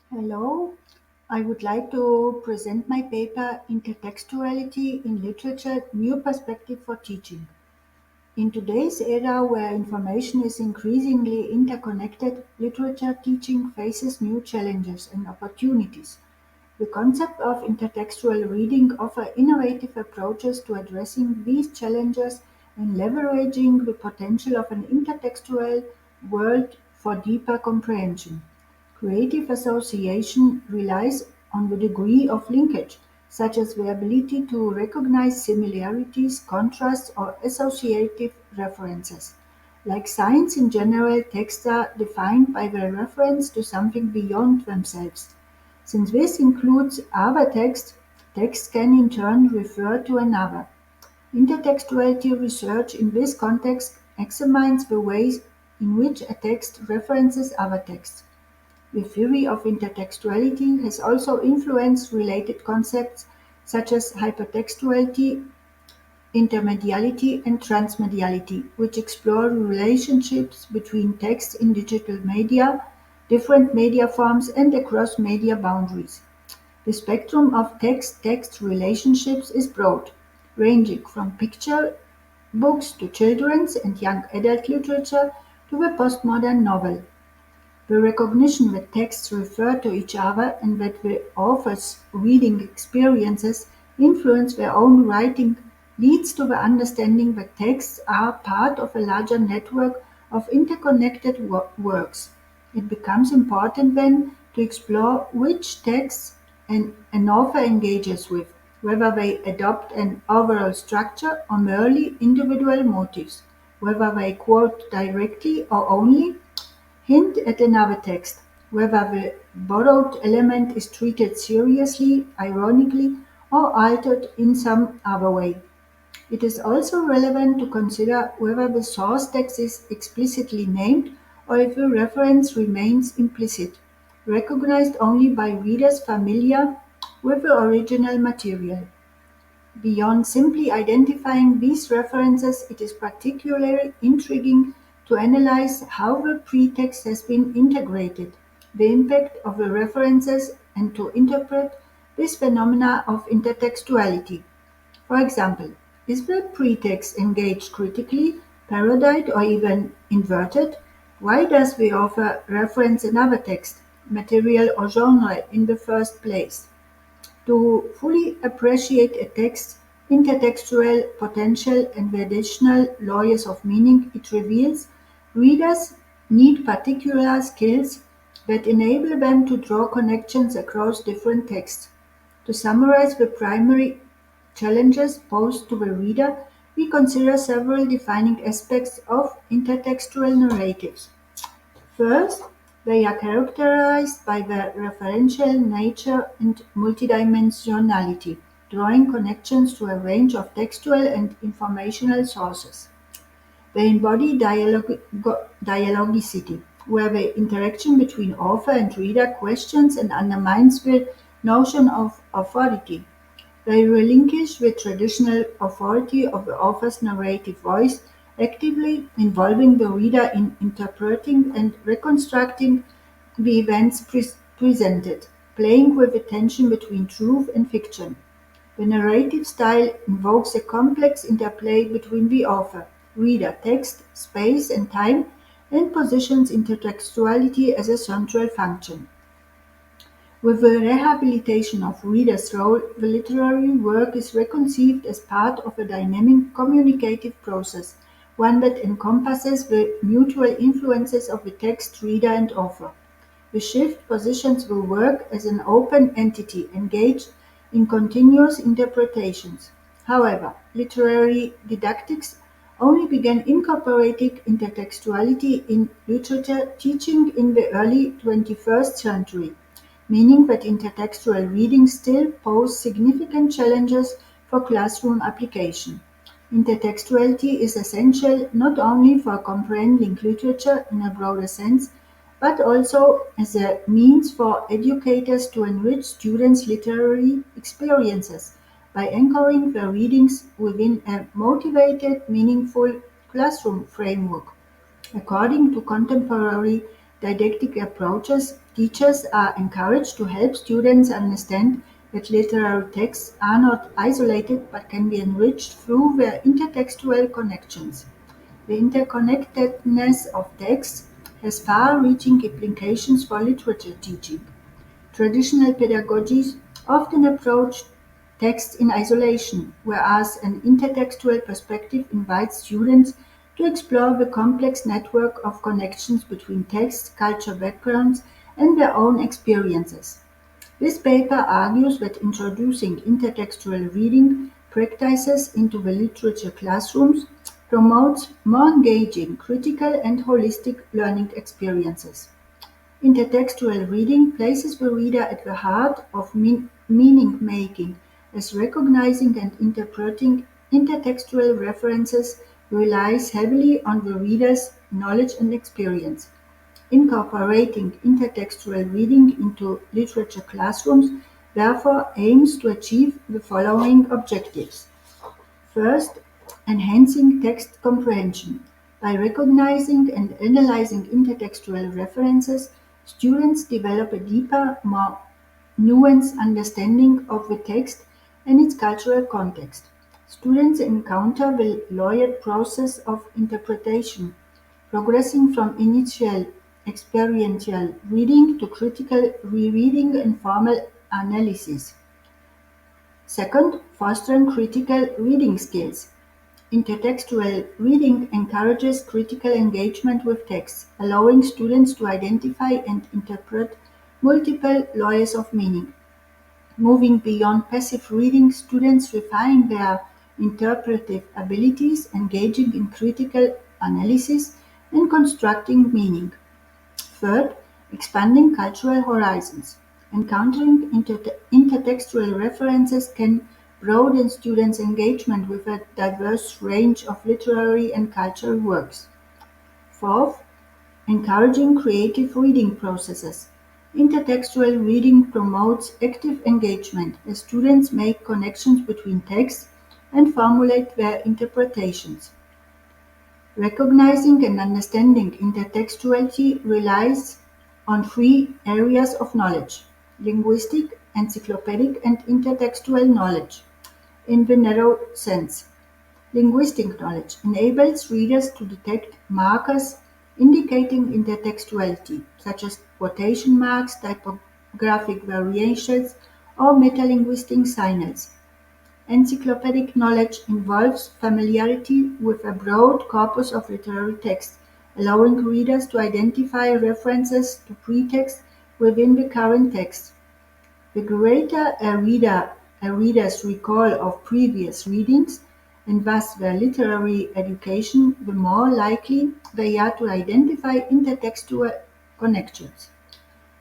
Hello, I would like to present my paper Intertextuality in Literature, New Perspective for Teaching. In today's era where information is increasingly interconnected, literature teaching faces new challenges and opportunities. The concept of intertextual reading offers innovative approaches to addressing these challenges and leveraging the potential of an intertextual world for deeper comprehension. Creative association relies on the degree of linkage, such as the ability to recognize similarities, contrasts, or associative references. Like science in general, texts are defined by the reference to something beyond themselves. Since this includes other text, text can in turn refer to another. Intertextuality research in this context examines the ways in which a text references other texts. The theory of intertextuality has also influenced related concepts such as hypertextuality, intermediality, and transmediality, which explore relationships between text in digital media, different media forms, and across media boundaries. The spectrum of text-text relationships is broad, ranging from picture books to children's and young adult literature to the postmodern novel. The recognition that texts refer to each other and that the author's reading experiences influence their own writing leads to the understanding that texts are part of a larger network of interconnected works. It becomes important then to explore which texts an author engages with, whether they adopt an overall structure or merely individual motifs, whether they quote directly or only hint at another text, whether the borrowed element is treated seriously, ironically, or altered in some other way. It is also relevant to consider whether the source text is explicitly named or if the reference remains implicit, recognized only by readers familiar with the original material. Beyond simply identifying these references, it is particularly intriguing to analyze how the pretext has been integrated, the impact of the references, and to interpret this phenomena of intertextuality. For example, is the pretext engaged critically, parodied, or even inverted? Why does the author reference another text, material, or genre in the first place? To fully appreciate a text's intertextual potential and the additional layers of meaning it reveals, readers need particular skills that enable them to draw connections across different texts. To summarize the primary challenges posed to the reader, we consider several defining aspects of intertextual narratives. First, they are characterized by their referential nature and multidimensionality, drawing connections to a range of textual and informational sources. They embody dialogicity, where the interaction between author and reader questions and undermines the notion of authority. They relinquish the traditional authority of the author's narrative voice, actively involving the reader in interpreting and reconstructing the events presented, playing with the tension between truth and fiction. The narrative style invokes a complex interplay between the author, reader, text, space, and time, and positions intertextuality as a central function. With the rehabilitation of reader's role, the literary work is reconceived as part of a dynamic communicative process, one that encompasses the mutual influences of the text, reader, and author. The shift positions the work as an open entity engaged in continuous interpretations. However, literary didactics only began incorporating intertextuality in literature teaching in the early 21st century, meaning that intertextual reading still poses significant challenges for classroom application. Intertextuality is essential not only for comprehending literature in a broader sense, but also as a means for educators to enrich students' literary experiences by anchoring their readings within a motivated, meaningful classroom framework. According to contemporary didactic approaches, teachers are encouraged to help students understand that literary texts are not isolated but can be enriched through their intertextual connections. The interconnectedness of texts has far-reaching implications for literature teaching. Traditional pedagogies often approach texts in isolation, whereas an intertextual perspective invites students to explore the complex network of connections between texts, culture backgrounds, and their own experiences. This paper argues that introducing intertextual reading practices into the literature classrooms promotes more engaging, critical, and holistic learning experiences. Intertextual reading places the reader at the heart of meaning-making, as recognizing and interpreting intertextual references relies heavily on the reader's knowledge and experience. Incorporating intertextual reading into literature classrooms therefore aims to achieve the following objectives. First, enhancing text comprehension. By recognizing and analyzing intertextual references, students develop a deeper, more nuanced understanding of the text and its cultural context. Students encounter the layered process of interpretation, progressing from initial experiential reading to critical rereading and formal analysis. Second, fostering critical reading skills. Intertextual reading encourages critical engagement with text, allowing students to identify and interpret multiple layers of meaning. Moving beyond passive reading, students refine their interpretive abilities, engaging in critical analysis and constructing meaning. Third, expanding cultural horizons. Encountering intertextual references can broaden students' engagement with a diverse range of literary and cultural works. Fourth, encouraging creative reading processes. Intertextual reading promotes active engagement as students make connections between texts and formulate their interpretations. Recognizing and understanding intertextuality relies on three areas of knowledge: linguistic, encyclopedic, and intertextual knowledge. In the narrow sense, linguistic knowledge enables readers to detect markers indicating intertextuality, such as quotation marks, typographic variations, or metalinguistic signals. Encyclopedic knowledge involves familiarity with a broad corpus of literary texts, allowing readers to identify references to pretext within the current text. The greater a reader's recall of previous readings, and thus their literary education, the more likely they are to identify intertextual connections.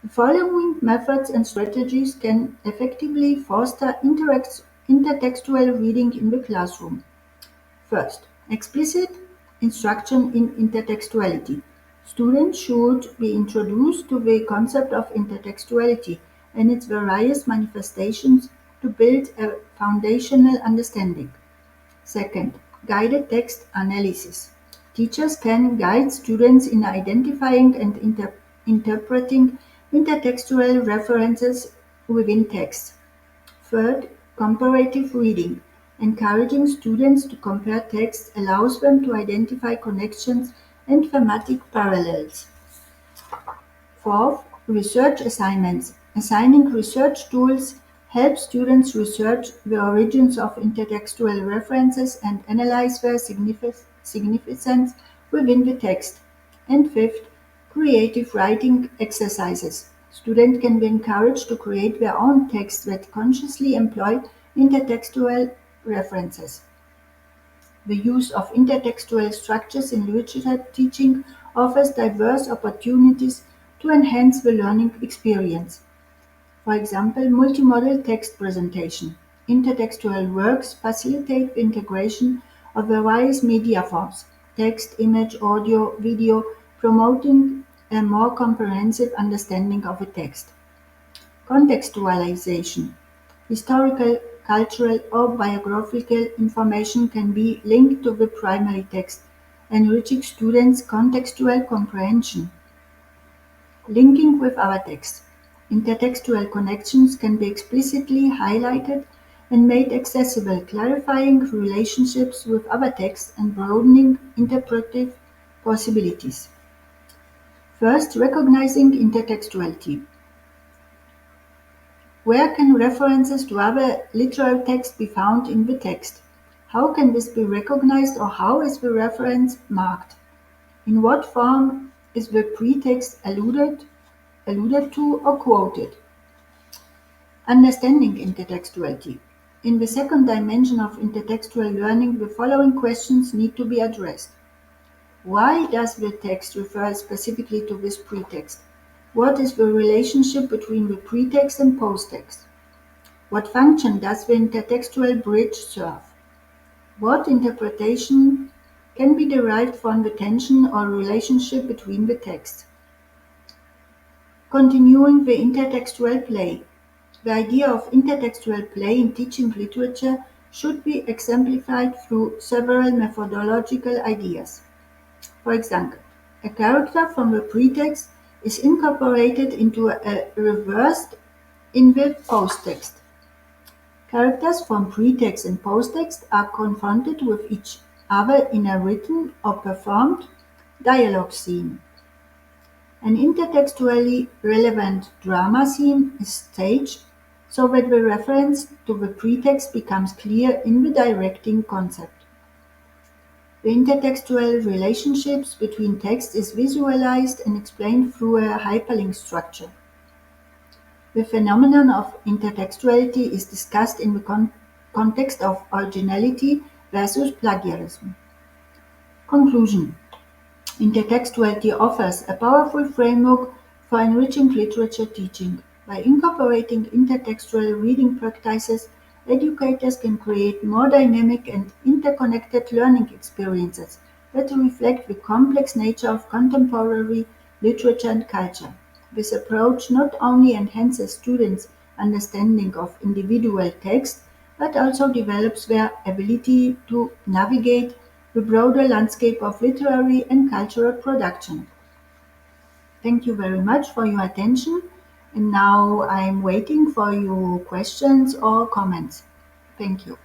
The following methods and strategies can effectively foster intertextual reading in the classroom. First, explicit instruction in intertextuality. Students should be introduced to the concept of intertextuality and its various manifestations to build a foundational understanding. Second, guided text analysis. Teachers can guide students in identifying and interpreting intertextual references within text. Third, comparative reading. Encouraging students to compare texts allows them to identify connections and thematic parallels. Fourth, research assignments. Assigning research tools helps students research the origins of intertextual references and analyze their significance within the text. And fifth, creative writing exercises. Students can be encouraged to create their own texts that consciously employ intertextual references. The use of intertextual structures in literature teaching offers diverse opportunities to enhance the learning experience. For example, multimodal text presentation. Intertextual works facilitate the integration of various media forms: text, image, audio, video, promoting a more comprehensive understanding of a text. Contextualization. Historical, cultural, or biographical information can be linked to the primary text, enriching students' contextual comprehension. Linking with other texts. Intertextual connections can be explicitly highlighted and made accessible, clarifying relationships with other texts and broadening interpretive possibilities. First, recognizing intertextuality. Where can references to other literal text be found in the text? How can this be recognized, or how is the reference marked? In what form is the pretext alluded to or quoted? Understanding intertextuality. In the second dimension of intertextual learning, the following questions need to be addressed. Why does the text refer specifically to this pretext? What is the relationship between the pretext and posttext? What function does the intertextual bridge serve? What interpretation can be derived from the tension or relationship between the texts? Continuing the intertextual play. The idea of intertextual play in teaching literature should be exemplified through several methodological ideas. For example, a character from the pretext is incorporated into a reversed in the posttext. Characters from pretext and posttext are confronted with each other in a written or performed dialogue scene. An intertextually relevant drama scene is staged so that the reference to the pretext becomes clear in the directing concept. The intertextual relationships between texts is visualized and explained through a hyperlink structure. The phenomenon of intertextuality is discussed in the context of originality versus plagiarism. Conclusion. Intertextuality offers a powerful framework for enriching literature teaching. By incorporating intertextual reading practices, educators can create more dynamic and interconnected learning experiences that reflect the complex nature of contemporary literature and culture. This approach not only enhances students' understanding of individual texts, but also develops their ability to navigate the broader landscape of literary and cultural production. Thank you very much for your attention, and now I'm waiting for your questions or comments. Thank you.